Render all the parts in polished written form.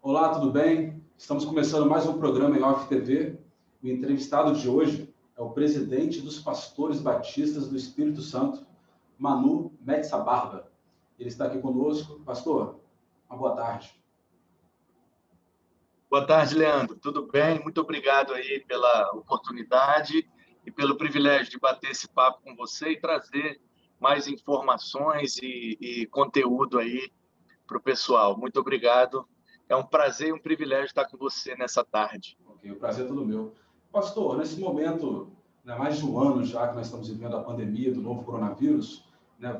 Olá, tudo bem? Estamos começando mais um programa em Off TV. O entrevistado de hoje é o presidente dos Pastores Batistas do Espírito Santo, Manu Metsabarba. Ele está aqui conosco. Pastor, uma boa tarde. Boa tarde, Leandro. Tudo bem? Muito obrigado aí pela oportunidade e pelo privilégio de bater esse papo com você e trazer mais informações e conteúdo aí para o pessoal. Muito obrigado. É um prazer e um privilégio estar com você nessa tarde. Ok, o prazer é todo meu. Pastor, nesse momento, mais de um ano já que nós estamos vivendo a pandemia do novo coronavírus,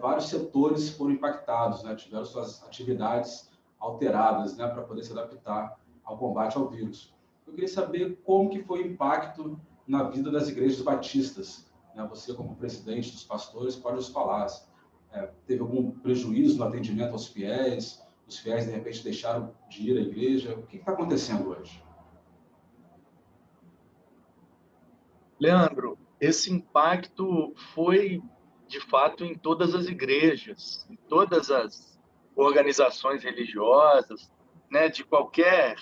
vários setores foram impactados, tiveram suas atividades alteradas para poder se adaptar ao combate ao vírus. Eu queria saber como que foi o impacto na vida das igrejas batistas. Você, como presidente dos pastores, pode nos falar. Teve algum prejuízo no atendimento aos fiéis? Os fiéis, de repente, deixaram de ir à igreja? O que está acontecendo hoje? Leandro, esse impacto foi, de fato, em todas as igrejas, em todas as organizações religiosas, de qualquer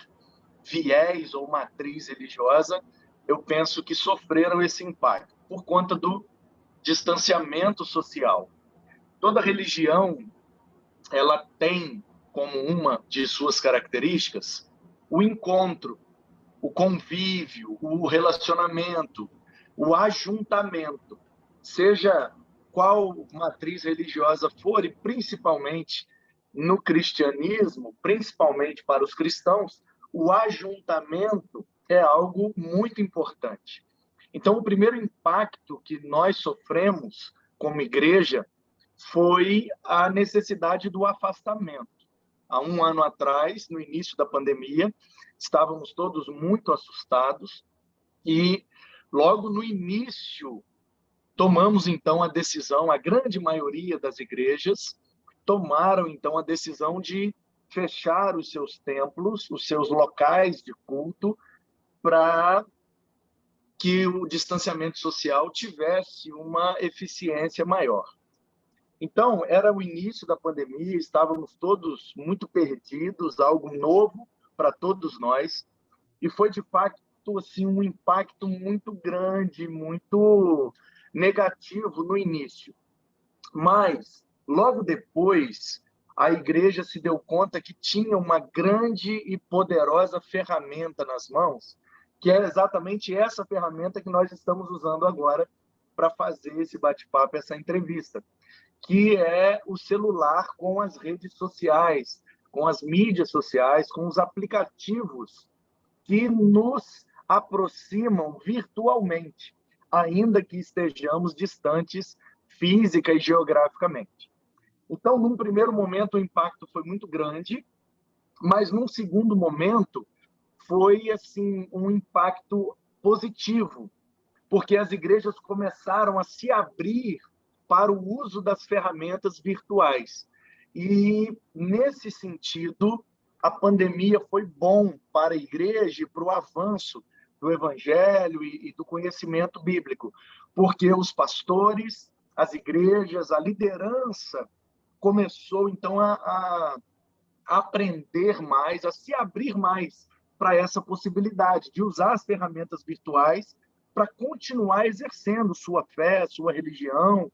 viés ou matriz religiosa, eu penso que sofreram esse impacto por conta do distanciamento social. Toda religião, ela tem como uma de suas características o encontro, o convívio, o relacionamento, o ajuntamento, seja qual matriz religiosa for, e principalmente no cristianismo, principalmente para os cristãos, o ajuntamento é algo muito importante. Então, o primeiro impacto que nós sofremos como igreja foi a necessidade do afastamento. Há um ano atrás, no início da pandemia, estávamos todos muito assustados e, logo no início, tomamos, então, a decisão, a grande maioria das igrejas tomaram, então, a decisão de fechar os seus templos, os seus locais de culto, para que o distanciamento social tivesse uma eficiência maior. Então, era o início da pandemia, estávamos todos muito perdidos, algo novo para todos nós, e foi, de fato, assim, um impacto muito grande, muito negativo no início. Mas, logo depois, a igreja se deu conta que tinha uma grande e poderosa ferramenta nas mãos, que é exatamente essa ferramenta que nós estamos usando agora para fazer esse bate-papo, essa entrevista, que é o celular com as redes sociais, com as mídias sociais, com os aplicativos que nos aproximam virtualmente, ainda que estejamos distantes física e geograficamente. Então, num primeiro momento, o impacto foi muito grande, mas num segundo momento, foi assim um impacto positivo, porque as igrejas começaram a se abrir para o uso das ferramentas virtuais. E, nesse sentido, a pandemia foi bom para a igreja e para o avanço do evangelho e do conhecimento bíblico, porque os pastores, as igrejas, a liderança começou, então, a aprender mais, a se abrir mais para essa possibilidade de usar as ferramentas virtuais para continuar exercendo sua fé, sua religião,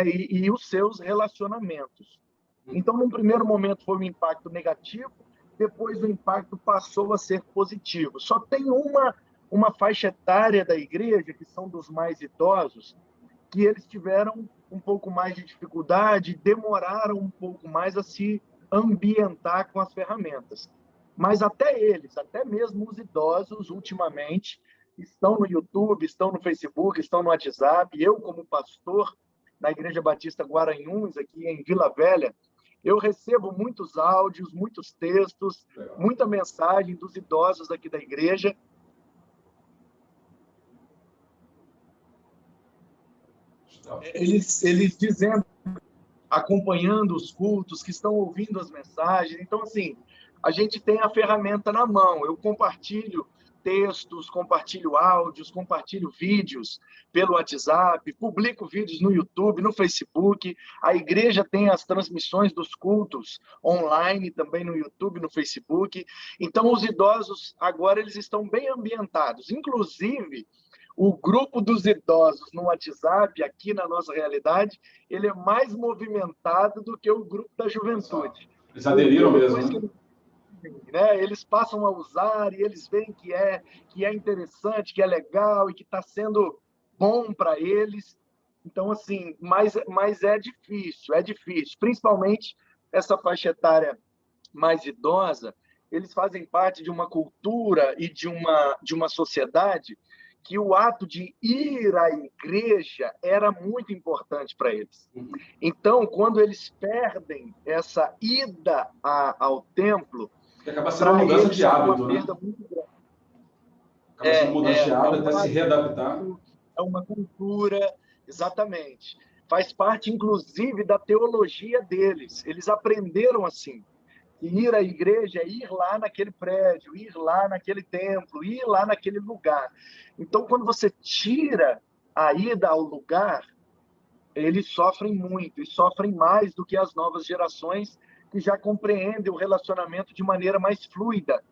e os seus relacionamentos. Então, num primeiro momento foi um impacto negativo, depois o impacto passou a ser positivo. Só tem uma faixa etária da igreja, que são dos mais idosos, que eles tiveram um pouco mais de dificuldade, demoraram um pouco mais a se ambientar com as ferramentas. Mas até eles, até mesmo os idosos, ultimamente, estão no YouTube, estão no Facebook, estão no WhatsApp. Eu, como pastor na Igreja Batista Guaranhuns, aqui em Vila Velha, eu recebo muitos áudios, muitos textos, muita mensagem dos idosos aqui da igreja. Eles dizendo, acompanhando os cultos, que estão ouvindo as mensagens. Então, assim, a gente tem a ferramenta na mão. Eu compartilho textos, compartilho áudios, compartilho vídeos pelo WhatsApp, publico vídeos no YouTube, no Facebook. A igreja tem as transmissões dos cultos online também no YouTube, no Facebook. Então, os idosos agora eles estão bem ambientados. Inclusive, o grupo dos idosos no WhatsApp, aqui na nossa realidade, ele é mais movimentado do que o grupo da juventude. Eles aderiram mesmo, né? Eles passam a usar e eles veem que é interessante, que é legal e que está sendo bom para eles. Então, assim, mas é difícil, principalmente essa faixa etária mais idosa. Eles fazem parte de uma cultura e de uma sociedade que o ato de ir à igreja era muito importante para eles. Então, quando eles perdem essa ida ao templo, que acaba sendo uma mudança de hábito, né? Acaba sendo uma mudança de hábito até se readaptar. É uma cultura, exatamente. Faz parte, inclusive, da teologia deles. Eles aprenderam assim. Ir à igreja é ir lá naquele prédio, ir lá naquele templo, ir lá naquele lugar. Então, quando você tira a ida ao lugar, eles sofrem muito, e sofrem mais do que as novas gerações que já compreendem o relacionamento de maneira mais fluida.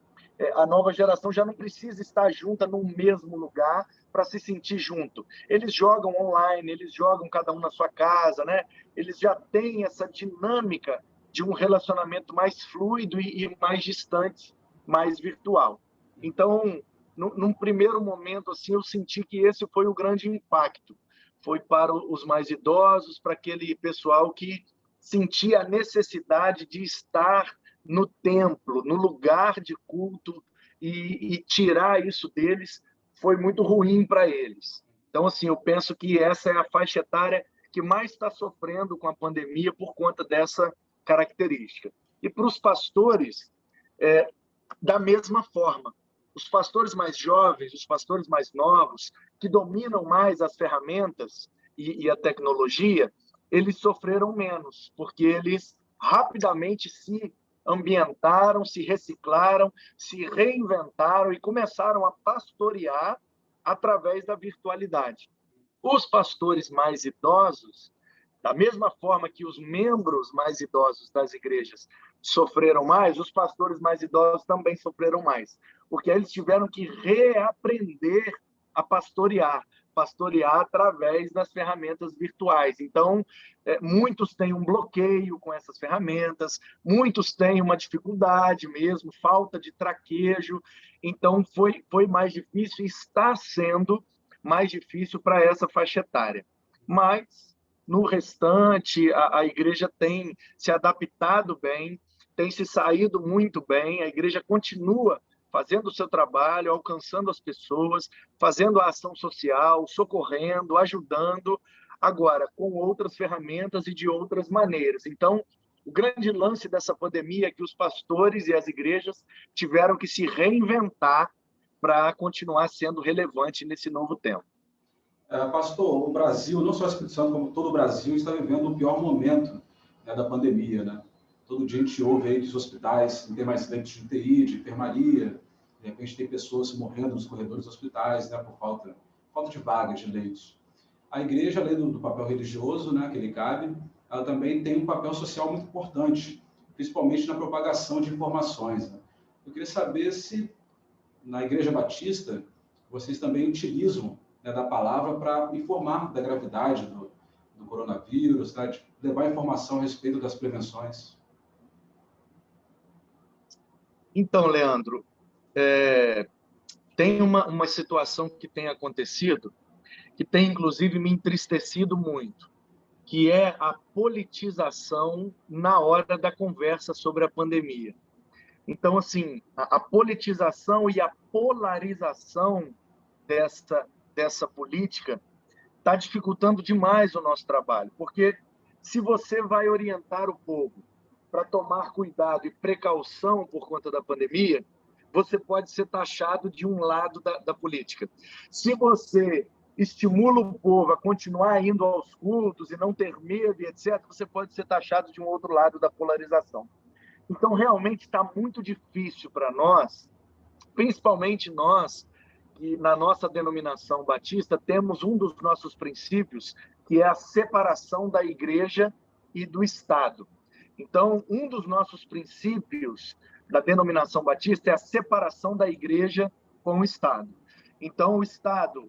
A nova geração já não precisa estar junta no mesmo lugar para se sentir junto. Eles jogam online, eles jogam cada um na sua casa, né? Eles já têm essa dinâmica de um relacionamento mais fluido e mais distante, mais virtual. Então, num primeiro momento, assim, eu senti que esse foi o grande impacto. Foi para os mais idosos, para aquele pessoal que sentia a necessidade de estar no templo, no lugar de culto, e tirar isso deles foi muito ruim para eles. Então, assim, eu penso que essa é a faixa etária que mais está sofrendo com a pandemia por conta dessa característica. E para os pastores, da mesma forma. Os pastores mais jovens, os pastores mais novos, que dominam mais as ferramentas e a tecnologia, eles sofreram menos, porque eles rapidamente se ambientaram, se reciclaram, se reinventaram e começaram a pastorear através da virtualidade. Os pastores mais idosos, da mesma forma que os membros mais idosos das igrejas sofreram mais, os pastores mais idosos também sofreram mais, porque eles tiveram que reaprender a pastorear através das ferramentas virtuais. Então, muitos têm um bloqueio com essas ferramentas, muitos têm uma dificuldade mesmo, falta de traquejo. Então, foi mais difícil e está sendo mais difícil para essa faixa etária. Mas, no restante, a igreja tem se adaptado bem, tem se saído muito bem, a igreja continua fazendo o seu trabalho, alcançando as pessoas, fazendo a ação social, socorrendo, ajudando, agora com outras ferramentas e de outras maneiras. Então, o grande lance dessa pandemia é que os pastores e as igrejas tiveram que se reinventar para continuar sendo relevante nesse novo tempo. Pastor, o Brasil, não só o Espírito Santo, como todo o Brasil, está vivendo o pior momento, né, da pandemia, né? Todo dia a gente ouve aí que os hospitais não tem mais leitos de UTI, de enfermaria, de repente tem pessoas morrendo nos corredores dos hospitais, né, por falta de vagas de leitos. A igreja, além do papel religioso, né, que lhe cabe, ela também tem um papel social muito importante, principalmente na propagação de informações, né? Eu queria saber se, na Igreja Batista, vocês também utilizam, né, da palavra para informar da gravidade do coronavírus, né, de levar informação a respeito das prevenções. Então, Leandro, tem uma situação que tem acontecido, que tem, inclusive, me entristecido muito, que é a politização na hora da conversa sobre a pandemia. Então, assim, a politização e a polarização dessa política está dificultando demais o nosso trabalho, porque se você vai orientar o povo para tomar cuidado e precaução por conta da pandemia, você pode ser taxado de um lado da política. Se você estimula o povo a continuar indo aos cultos e não ter medo, etc., você pode ser taxado de um outro lado da polarização. Então, realmente está muito difícil para nós principalmente nós, que na nossa denominação batista, temos um dos nossos princípios, que é a separação da igreja e do Estado. Então, um dos nossos princípios da denominação batista é a separação da igreja com o Estado. Então, o Estado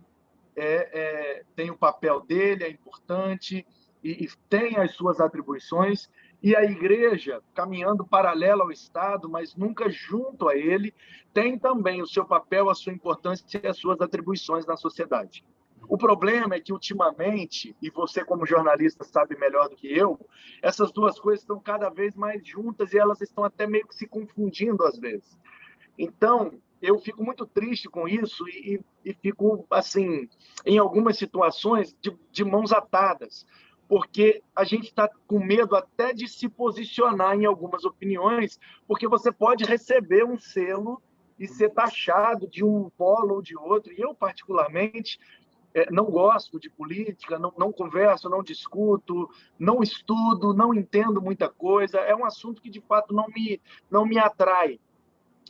tem o papel dele, é importante, e tem as suas atribuições, e a igreja, caminhando paralela ao Estado, mas nunca junto a ele, tem também o seu papel, a sua importância e as suas atribuições na sociedade. O problema é que, ultimamente, e você como jornalista sabe melhor do que eu, essas duas coisas estão cada vez mais juntas e elas estão até meio que se confundindo às vezes. Então, eu fico muito triste com isso e fico, assim, em algumas situações, de mãos atadas, porque a gente está com medo até de se posicionar em algumas opiniões, porque você pode receber um selo e ser taxado de um polo ou de outro. E eu, particularmente, não gosto de política, não converso, não discuto, não estudo, não entendo muita coisa. É um assunto que, de fato, não me atrai.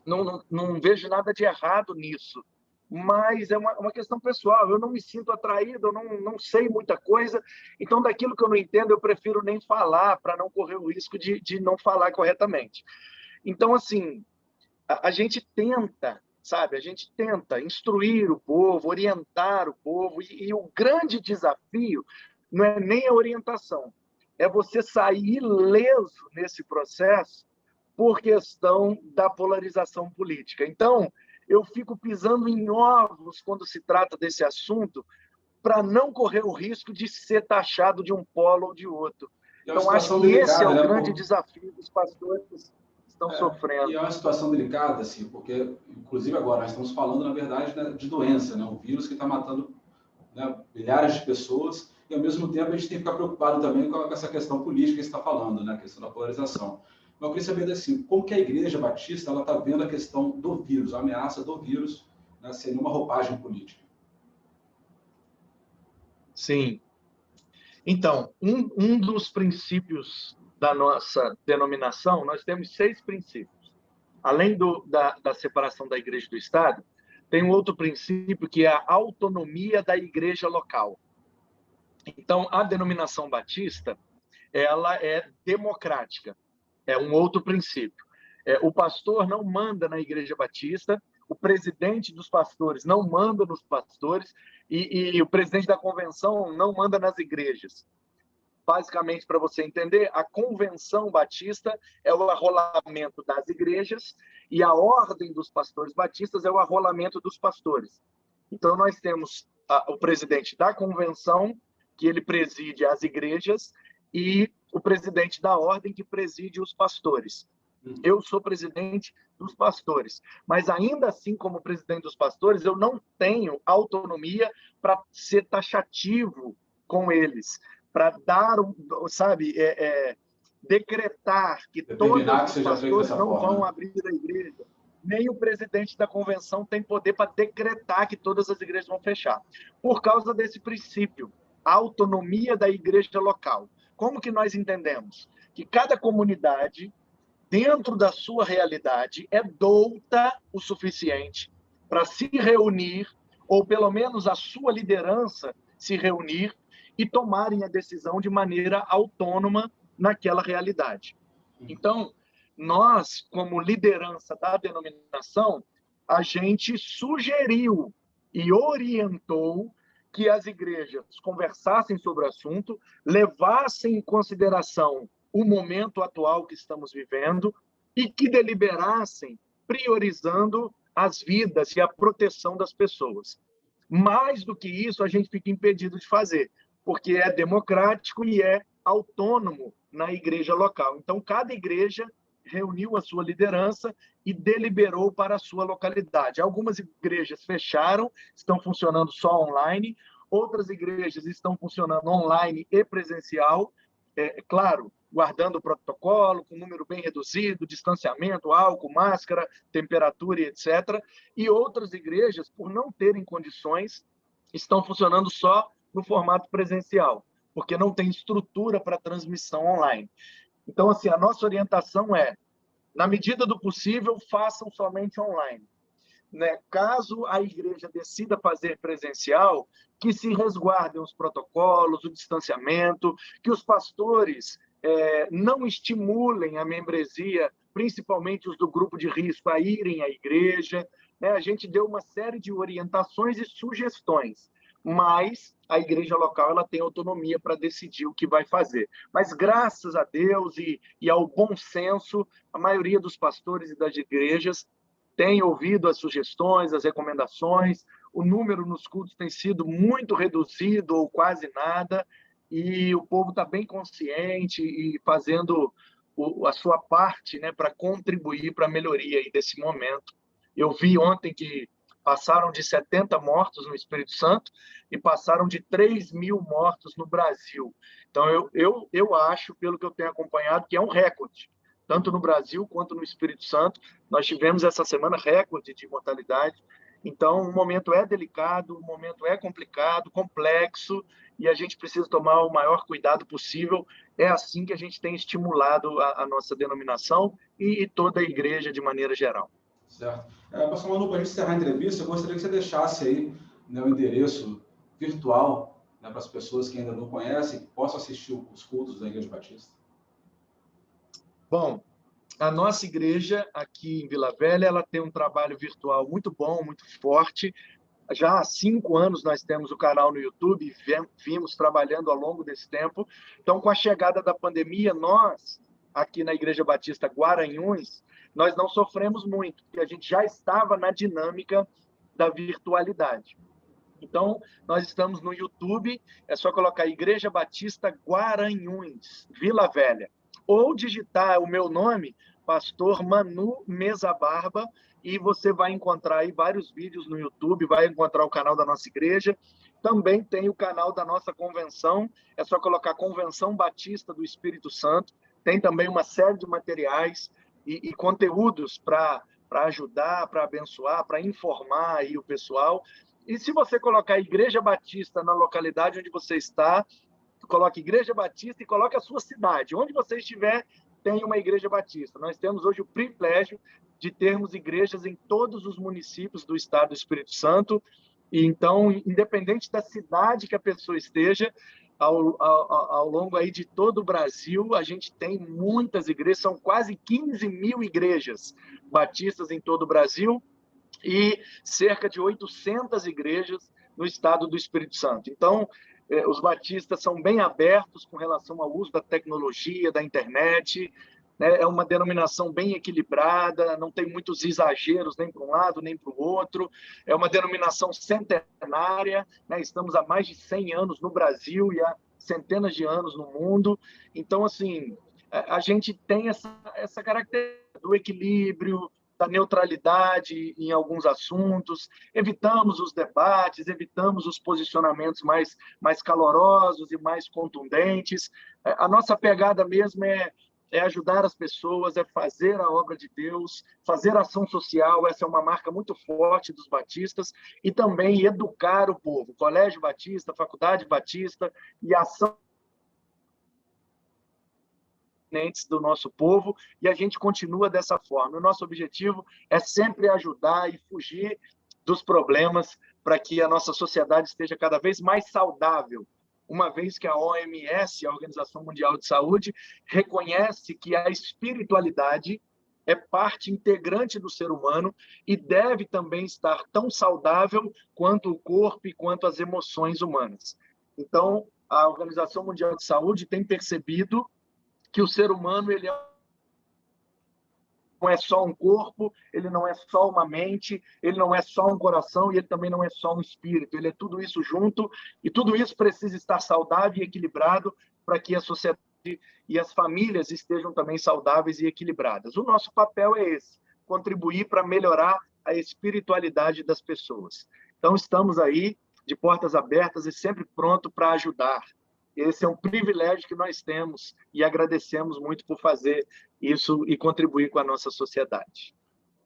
Não vejo nada de errado nisso, mas é uma questão pessoal. Eu não me sinto atraído, eu não sei muita coisa, então daquilo que eu não entendo eu prefiro nem falar, para não correr o risco de não falar corretamente. Então, assim, a gente tenta, sabe, a gente tenta instruir o povo, orientar o povo, e o grande desafio não é nem a orientação, é você sair ileso nesse processo por questão da polarização política. Então, eu fico pisando em ovos quando se trata desse assunto, para não correr o risco de ser taxado de um polo ou de outro. Então, acho que esse é o grande desafio que os pastores estão sofrendo. E é uma situação delicada, assim, porque, inclusive agora, nós estamos falando, na verdade, né, de doença, né, um vírus que está matando, né, milhares de pessoas, e, ao mesmo tempo, a gente tem que ficar preocupado também com essa questão política que você está falando, né, a questão da polarização. Eu queria saber, assim, como que a Igreja Batista está vendo a questão do vírus, a ameaça do vírus, né, sem uma roupagem política. Sim. Então, um dos princípios da nossa denominação, nós temos 6 princípios. Além da separação da Igreja do Estado, tem um outro princípio que é a autonomia da Igreja local. Então, a denominação batista, ela é democrática. É um outro princípio. O pastor não manda na Igreja Batista, o presidente dos pastores não manda nos pastores e o presidente da convenção não manda nas igrejas. Basicamente, para você entender, a convenção batista é o arrolamento das igrejas e a ordem dos pastores batistas é o arrolamento dos pastores. Então, nós temos o presidente da convenção, que ele preside as igrejas, e o presidente da ordem, que preside os pastores. Eu sou presidente dos pastores, mas ainda assim, como presidente dos pastores, eu não tenho autonomia para ser taxativo com eles, para dar, sabe, decretar que todos os pastores não vão abrir a igreja. Nem o presidente da convenção tem poder para decretar que todas as igrejas vão fechar, por causa desse princípio, a autonomia da igreja local. Como que nós entendemos? Que cada comunidade, dentro da sua realidade, é douta o suficiente para se reunir, ou pelo menos a sua liderança se reunir e tomarem a decisão de maneira autônoma naquela realidade. Então, nós, como liderança da denominação, a gente sugeriu e orientou que as igrejas conversassem sobre o assunto, levassem em consideração o momento atual que estamos vivendo e que deliberassem priorizando as vidas e a proteção das pessoas. Mais do que isso, a gente fica impedido de fazer, porque é democrático e é autônomo na igreja local. Então, cada igreja reuniu a sua liderança e deliberou para a sua localidade. Algumas igrejas fecharam, estão funcionando só online, outras igrejas estão funcionando online e presencial, claro, guardando o protocolo, com número bem reduzido, distanciamento, álcool, máscara, temperatura e etc. E outras igrejas, por não terem condições, estão funcionando só no formato presencial, porque não tem estrutura para transmissão online. Então, assim, a nossa orientação é, na medida do possível, façam somente online. né, caso a igreja decida fazer presencial, que se resguardem os protocolos, o distanciamento, que os pastores não estimulem a membresia, principalmente os do grupo de risco, a irem à igreja, né? A gente deu uma série de orientações e sugestões, mas a igreja local ela tem autonomia para decidir o que vai fazer. Mas, graças a Deus e ao bom senso, a maioria dos pastores e das igrejas tem ouvido as sugestões, as recomendações, o número nos cultos tem sido muito reduzido ou quase nada, e o povo está bem consciente e fazendo a sua parte, né, para contribuir para a melhoria aí desse momento. Eu vi ontem que passaram de 70 mortos no Espírito Santo e passaram de 3.000 mortos no Brasil. Então, eu acho, pelo que eu tenho acompanhado, que é um recorde, tanto no Brasil quanto no Espírito Santo. Nós tivemos essa semana recorde de mortalidade. Então, o momento é delicado, o momento é complicado, complexo, e a gente precisa tomar o maior cuidado possível. É assim que a gente tem estimulado a nossa denominação e toda a igreja de maneira geral. Certo. Pastor Manu, para a gente encerrar a entrevista, eu gostaria que você deixasse aí, né, o endereço virtual, né, para as pessoas que ainda não conhecem, que possam assistir os cultos da Igreja Batista. Bom, a nossa igreja aqui em Vila Velha, ela tem um trabalho virtual muito bom, muito forte. Já há 5 anos nós temos o canal no YouTube e vimos trabalhando ao longo desse tempo. Então, com a chegada da pandemia, nós, aqui na Igreja Batista Guaranhuns, nós não sofremos muito, porque a gente já estava na dinâmica da virtualidade. Então, nós estamos no YouTube, é só colocar Igreja Batista Guaranhuns, Vila Velha, ou digitar o meu nome, Pastor Manu Mesa Barba, e você vai encontrar aí vários vídeos no YouTube, vai encontrar o canal da nossa igreja. Também tem o canal da nossa convenção, é só colocar Convenção Batista do Espírito Santo. Tem também uma série de materiais e conteúdos para ajudar, para abençoar, para informar aí o pessoal. E se você colocar Igreja Batista na localidade onde você está, coloque Igreja Batista e coloque a sua cidade. Onde você estiver, tem uma Igreja Batista. Nós temos hoje o privilégio de termos igrejas em todos os municípios do estado do Espírito Santo. E então, independente da cidade que a pessoa esteja, ao longo aí de todo o Brasil, a gente tem muitas igrejas, são quase 15.000 igrejas batistas em todo o Brasil e cerca de 800 igrejas no estado do Espírito Santo. Então, os batistas são bem abertos com relação ao uso da tecnologia, da internet, né? É uma denominação bem equilibrada, não tem muitos exageros nem para um lado nem para o outro, é uma denominação centenária, né? Estamos há mais de 100 anos no Brasil e há centenas de anos no mundo. Então, assim, a gente tem essa característica do equilíbrio, da neutralidade em alguns assuntos, evitamos os debates, evitamos os posicionamentos mais calorosos e mais contundentes. A nossa pegada mesmo é ajudar as pessoas, é fazer a obra de Deus, fazer ação social, essa é uma marca muito forte dos batistas, e também educar o povo, Colégio Batista, Faculdade Batista e ação do nosso povo, e a gente continua dessa forma. O nosso objetivo é sempre ajudar e fugir dos problemas para que a nossa sociedade esteja cada vez mais saudável, uma vez que a OMS, a Organização Mundial de Saúde, reconhece que a espiritualidade é parte integrante do ser humano e deve também estar tão saudável quanto o corpo e quanto as emoções humanas. Então, a Organização Mundial de Saúde tem percebido que o ser humano ele não é só um corpo, ele não é só uma mente, ele não é só um coração e ele também não é só um espírito. Ele é tudo isso junto e tudo isso precisa estar saudável e equilibrado para que a sociedade e as famílias estejam também saudáveis e equilibradas. O nosso papel é esse, contribuir para melhorar a espiritualidade das pessoas. Então, estamos aí de portas abertas e sempre pronto para ajudar. Esse é um privilégio que nós temos e agradecemos muito por fazer isso e contribuir com a nossa sociedade.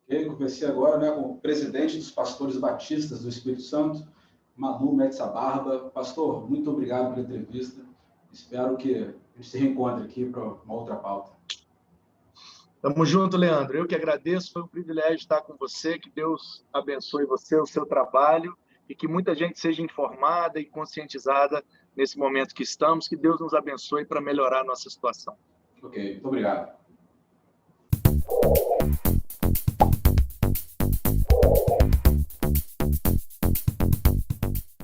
Eu conversei agora, né, com o presidente dos pastores batistas do Espírito Santo, Manu Mesa Barba. Pastor, muito obrigado pela entrevista. Espero que a gente se reencontre aqui para uma outra pauta. Tamo junto, Leandro. Eu que agradeço, foi um privilégio estar com você, que Deus abençoe você, o seu trabalho, e que muita gente seja informada e conscientizada nesse momento que estamos, que Deus nos abençoe para melhorar a nossa situação. Ok, muito obrigado.